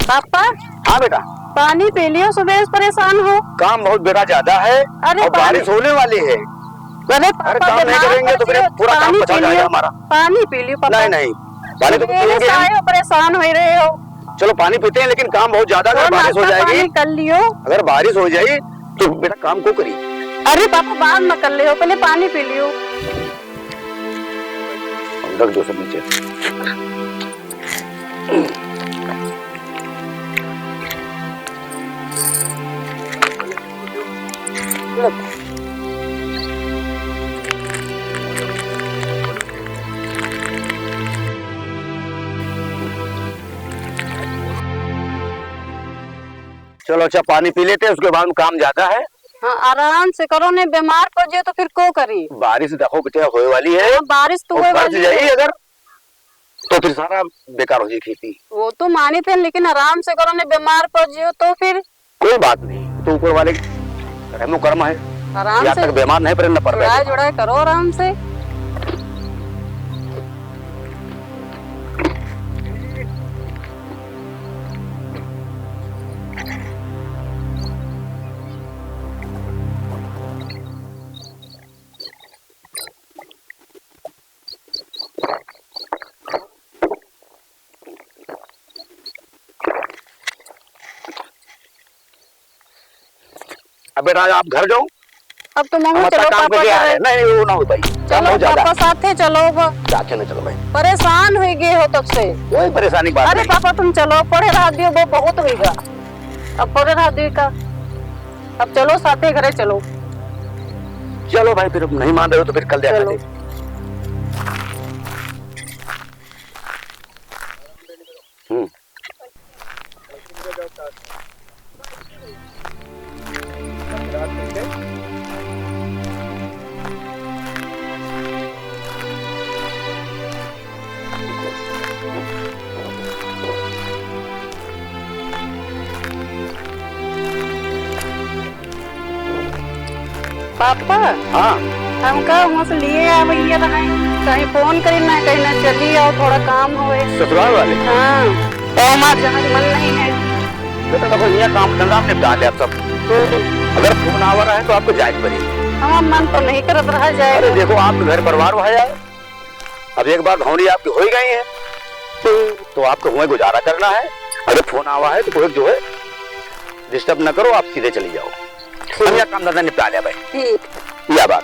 पापा। हाँ बेटा। पानी पी लियो, सुबह से परेशान हो। काम बहुत बेटा ज्यादा है। अरे और बारिश होने वाली है। अरे अरे पापा, काम नहीं करेंगे तो फिर पूरा काम बचा जाएगा हमारा। पानी पी लियो पापा। नहीं नहीं, पानी तो मेरे पिएंगे साए हम। हो, परेशान हो रहे हो। चलो पानी पीते हैं, लेकिन काम बहुत ज्यादा। अगर बारिश हो जाएगी, पानी कर लियो। अगर बारिश हो जाएगी तो बेटा काम को करी। अरे पापा बाद में कर लियो, पहले पानी पी लियो। रख दो सब नीचे। चलो अच्छा पानी पी लेते हैं, उसके बाद काम ज्यादा है। हाँ आराम से करो, नहीं बीमार पड़ जाए तो फिर को करी। बारिश देखो बेटा होने वाली है। हाँ, बारिश तो होने वाली है। अगर तो फिर सारा बेकार हो जाए खेती। वो तो मानी थे, लेकिन आराम से करो, नहीं बीमार पड़ जाओ तो फिर। कोई बात नहीं, तो ऊपर वाले रहमो कर्म है। आराम से तक बीमार नहीं पड़े, न पड़ जुड़ाए जुड़ाए करो आराम से। अब बेटा आप घर जाओ। अब तो मम्मी चलो चलो पापा नहीं नहीं, वो ना हो भाई। चलो पापा साथे चलो। साथे नहीं चलो भाई, परेशान हो गए हो तब से। कोई परेशानी बात अरे नहीं। पापा तुम चलो, पढ़े रहा दियो वो बहुत होगा। अब पढ़े रहा दियो का, अब चलो साथे घरे चलो। चलो भाई, फिर नहीं मान रहे हो तो फिर कल देखा जाएगा। पापा हाँ हम का वहाँ से लिए आ भैया कहीं फोन करी ना, कहीं ना चली आओ, थोड़ा काम हो। ससुराल वाले। हाँ तो हमारा जहाँ मन नहीं है। बेटा देखो ये काम धंधा आपने बता लिया सब। अगर फोन आ रहा है तो आपको जायज पड़ी। हमारा मन तो नहीं करत रहा जाए। अरे देखो आप घर परिवार है। अब एक बार धौनी आपकी हो ही गई है, तो आपको वहीं गुजारा करना है। अगर फोन आवा है तो कोई जो है डिस्टर्ब न करो, आप सीधे चली जाओ। हम यह काम धंधा निपटा लिया भाई। ठीक यह बात।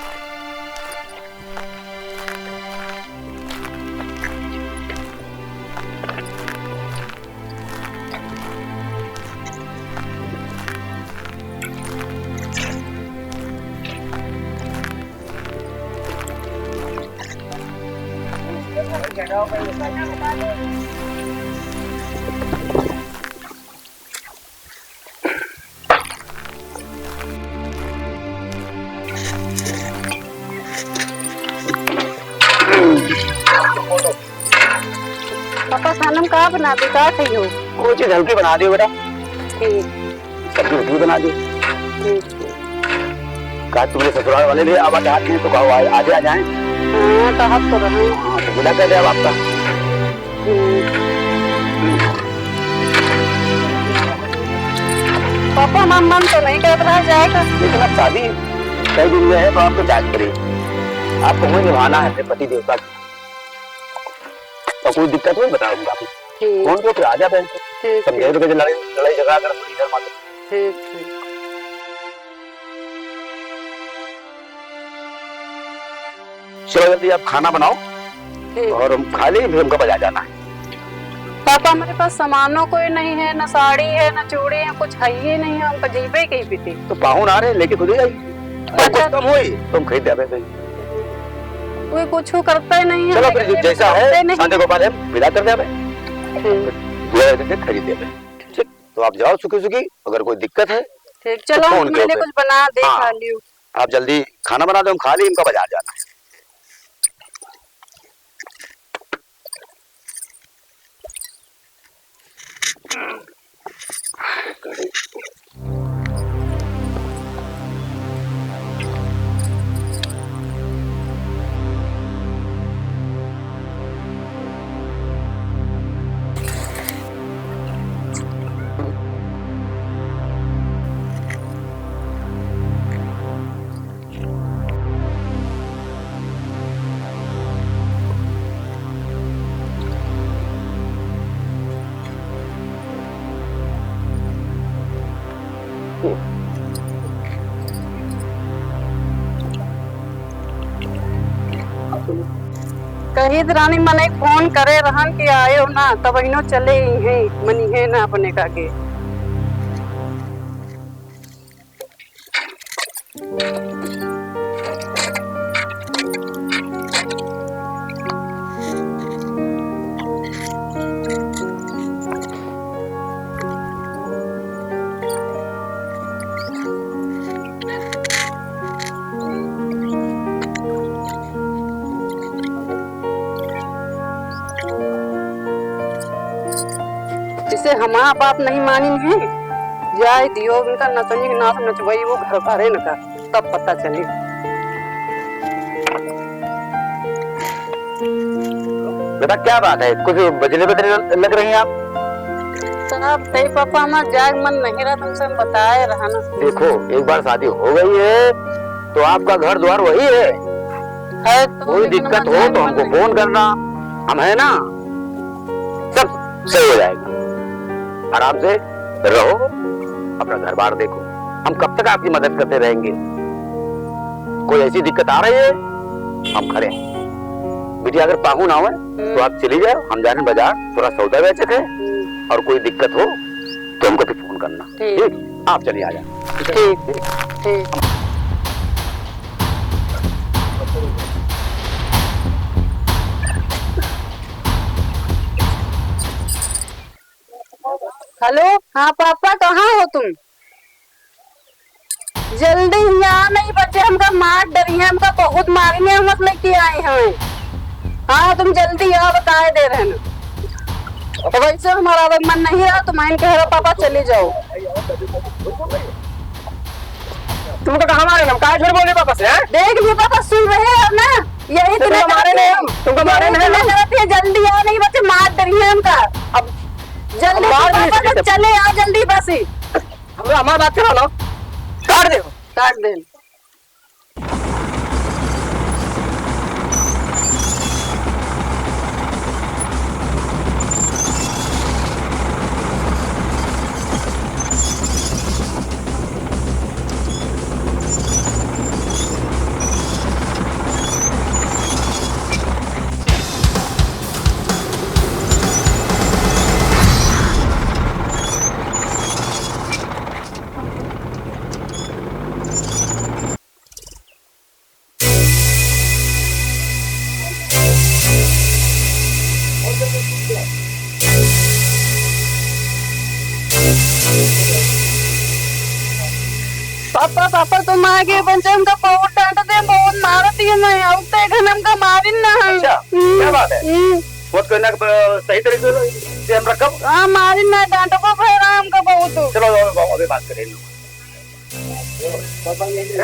पापा खाना में का बना दे, का खाई हो? कोई चीज हल्की बना दियो बेटा। ठीक सब्जी रोटी बना दियो। ठीक। कहा तुम्हारे ससुराल वाले भी आवाज आते हैं तो कहो आज आ जाए। हाँ तो हम तो रहे। हाँ तो बुला कर दे अब आपका। पापा हमारा मन तो नहीं कर रहा जाएगा, लेकिन अब शादी कई दिन में है तो आपको जायज पड़ेगी। आपको वही निभाना है अपने पति देवता का। तो कोई दिक्कत नहीं बताऊंगा आपको। फोन पे फिर आ जा बहन, समझे तो लड़ाई झगड़ा कर इधर मत। ठीक ठीक। चलो जल्दी आप खाना बनाओ और हम खा लें, फिर हमको बाजार जाना है। पापा हमारे पास सामानों कोई नहीं है, न साड़ी है न चूड़ी है, कुछ है ही नहीं है। हम जीबे कहीं पीते तो पाहुन आ रहे लेके खुद ही आई। कुछ कम हुई तुम खरीद दे। कोई कुछ करता ही नहीं है। चलो फिर जैसा है संडे को बाद हम विदा कर दे। खरीद दे। ठीक, तो आप जाओ सुखी सुखी। अगर कोई दिक्कत है ठीक, चलो तो मैंने कुछ बना दे खा लियो। आप जल्दी खाना बना दो, हम खा ली, इनका बाजार जाना है। कही रानी मने फोन करे रहन कि आयो ना तब इनो चले ही मनी है ना अपने का के। इसे हमारा बात नहीं मानी है, जाए दियो उनका नचनी के नाच नचवाई वो घर भरे न का तब पता चले। बेटा क्या बात है, कुछ बजले बजले लग रही हैं आप? साहब सही पापा हमारा जाग मन नहीं रहा, तुमसे हम बताए रहा ना। देखो एक बार शादी हो गई है तो आपका घर द्वार वही है तो कोई दिक्कत हो तो हमको फोन करना, हम है ना, सब सही हो जाएगा। आराम से रहो, अपना घर बार देखो, हम कब तक आपकी मदद करते रहेंगे। कोई ऐसी दिक्कत आ रही है हम खड़े हैं। बिटिया अगर पाहू ना हो तो आप चली जाओ, हम जाने बाजार थोड़ा सौदा बेचे थे, और कोई दिक्कत हो तो हमको फिर फोन करना। ठीक, आप चलिए आ जाए। ठीक ठीक। हेलो, हाँ पापा कहाँ हो तुम? जल्दी यहाँ नहीं बच्चे हमका मार डरी है, हमका बहुत मारेंगे, हम मतलब लेके आए हैं। हाँ तुम जल्दी आओ, बताए दे रहे हैं। वैसे हमारा मन नहीं रहा तो मैं कह रहा पापा चले जाओ। तुमको कहाँ मारे हम? कहाँ झूठ बोले पापा से? देख लियो पापा, सुन रहे हो ना, यही तुमको मारे नहीं हम, तुमको मारे नहीं। जल्दी आओ, नहीं बच्चे मार डरी है हमका। अब जल्दी पापा तो चले आओ जल्दी, बस हमारा बात करो ना, काट दे काट दे। पापा पापा तुम आगे बन जाओ, हमका बहुत डांटते हैं, बहुत मारती है, मैं आउते घर हमका मारिन ना। अच्छा क्या बात है, बहुत करना सही तरीके से हम रखब। हाँ मारिन ना, डांटो को फेरा हमका बहुत। चलो अभी बात करें।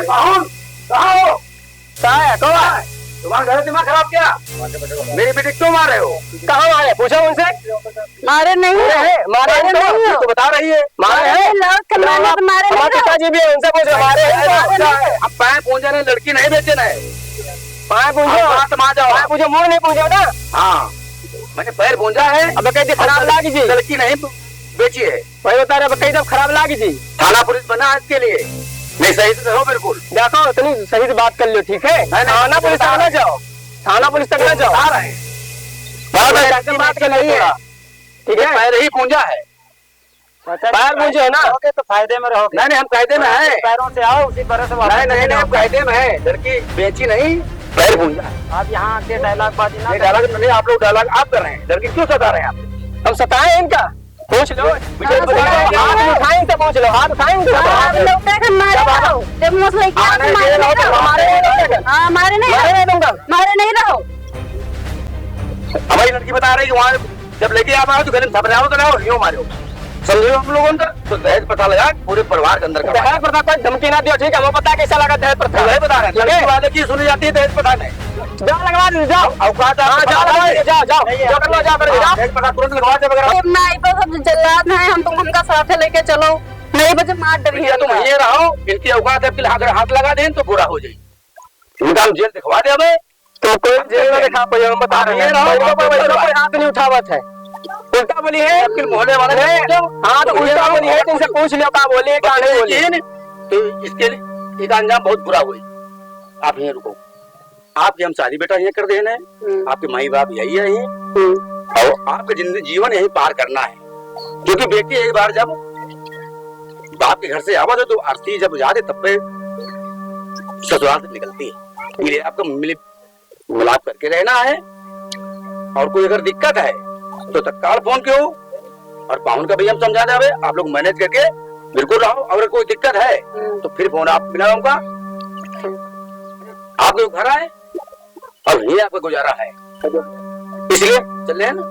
कहाँ हो? तुम्हारा घर दिमाग खराब क्या? मेरी बेटी क्यों मार रहे हो? कहाँ मारे? पूछो उनसे। मारे नहीं है, मारे नहीं तो बता रही है मारे है। हमारे पिताजी भी है, उनसे पूछो। मारे अब पैर पूंजा ने लड़की नहीं बेचे ना, पाए पूछो, हाथ मा जाओ, पाए पूछो, मुंह नहीं पूछो ना। हाँ मैंने पैर पूंजा है। अब कहते खराब लागी जी, लड़की नहीं बेची है, वही बता रहे, कहीं जब खराब लागी जी। थाना पुलिस बना इसके लिए, नहीं सही से रहो बिल्कुल। देखो इतनी सही से बात कर लियो, ठीक है? थाना पुलिस तक ना जाओ, थाना पुलिस तक ना जाओ। आ रहे हैं बात कर रही है, ठीक है? पैर ही पूंजा है, पैर पूछो है ना, तो फायदे में रहोगे। नहीं हम कायदे में है, पैरों से आओ उसी तरह से वापस नहीं हम कायदे में है, लड़की बेची नहीं, पैर पूंजा है। आप यहाँ आके डायलॉग बाजी ना डायलॉग नहीं, आप लोग डायलॉग आप कर रहे हैं, लड़की क्यों सता रहे हैं आप? हम सताए इनका, पूछ लो। हाथ उठाएं से पूछ लो, हाथ उठाएं से। मारे नहीं रहो। हमारी लड़की बता रही है वहाँ जब लेके आप आओ तो गले थपड़े आओ तो रहो, यूँ मारो, समझो हम लोगों अंदर तो दहेज प्रथा लगा पूरे परिवार के अंदर का। दहेज प्रथा कोई धमकी ना दियो, ठीक है? हमें पता है कैसा लगा दहेज प्रथा। वही बता रहे हैं, लड़की वादे की सुनी जाती है दहेज प्रथा में। जाओ लगवा दीजिए, जाओ औकात जाओ जाओ जाओ कर लो, जाओ दहेज प्रथा तुरंत लगवा दे वगैरह। नहीं तो सब जल्लाद है, हम तुम हमका साथे लेके चलो, नहीं बजे मार डरी है। तुम ये रहो, इनकी औकात है अगर हाथ लगा दें तो बुरा हो जाए, इनका हम जेल दिखवा दे हमें। तो कोई जेल में दिखा पाए, हम बता रहे हैं, कोई हाथ नहीं उठावत है। उल्टा बोली है आपके मोहल्ले वाले ने हाँ तो उल्टा बोली है, तुमसे पूछ लो क्या बोली है क्या नहीं बोली। लेकिन तो इसके लिए इसका अंजाम बहुत बुरा हुई। आप यहीं रुको, आपकी हम शादी बेटा यहीं कर देना है, आपके माई बाप यही है यहीं, और आपका जिंदगी जीवन यहीं पार करना है। क्योंकि बेटी एक बार जब बाप के घर से आवाज हो तो अर्थी जब जाते तब पे ससुराल से निकलती है। मिले आपको मिलाप करके रहना है, और कोई अगर दिक्कत है तो तत्काल फोन क्यों, और पाहुन का भी हम समझा देवे, आप लोग मैनेज करके बिल्कुल रहो। अगर कोई दिक्कत है तो फिर फोन आप मिला होगा, आप लोग घर आए और ये आपका गुजारा है, इसलिए चल रहे हैं ना।